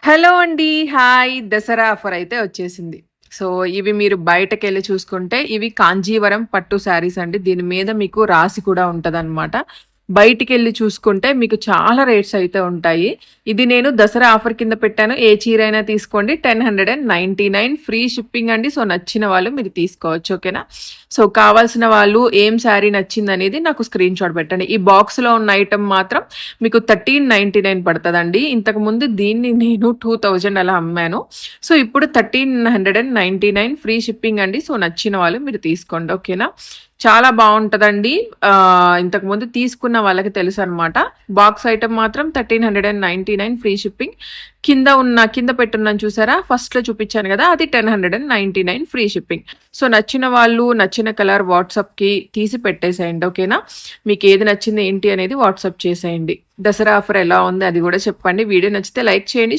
Hello అండి. Hi! Dasara offer అయితే వచ్చేసింది. సో, ఇవి మీరు బయటకెళ్ళి చూసుకుంటే ఇవి కాంజీవరం పట్టు శారీస్ అండి. దీని మీద మీకు రాసి కూడా ఉంటదనమాట. బయటికెళ్ళి చూసుకుంటే మీకు చాలా రేట్స్ అయితే ఉంటాయి. ఇది నేను దసరా ఆఫర్ కింద పెట్టాను. ఏ చీరైనా తీసుకోండి 1099 ఫ్రీ షిప్పింగ్ అండి. సో, నచ్చిన వాళ్ళు మీరు తీసుకోవచ్చు. ఓకేనా? సో, కావాల్సిన వాళ్ళు ఏం శారీ నచ్చిందనేది నాకు స్క్రీన్‌షాట్ పెట్టండి. ఈ బాక్స్‌లో ఉన్న ఐటెమ్ మాత్రం మీకు 1399 పడతదండి. ఇంతకుముందు దీన్ని నేను 2000 అలా అమ్మాను. సో, ఇప్పుడు 1399 ఫ్రీ షిప్పింగ్ అండి. సో, నచ్చిన వాళ్ళు మీరు తీసుకోండి. ఓకేనా? చాలా బావుంటదండి. ఇంతకుముందు తీసుకున్న వాళ్ళకి తెలుసనమాట. బాక్స్ ఐటెమ్ మాత్రం 1399 ఫ్రీ షిప్పింగ్. కింద పెట్టున్నాను చూసారా? ఫస్ట్‌లో చూపిచ్చాను గదా! అది 1099 ఫ్రీ షిప్పింగ్. సో, నచ్చిన వాళ్ళు నచ్చిన కలర్ వాట్సాప్‌కి తీసి పెట్టేసేయండి. ఓకేనా? మీకేది నచ్చింది ఏంటి అనేది వాట్సాప్ చేసేయండి. దసరా ఆఫర్ ఎలా ఉంది అది గూడా చెప్పండి. వీడియో నచ్చితే లైక్ చేయండి.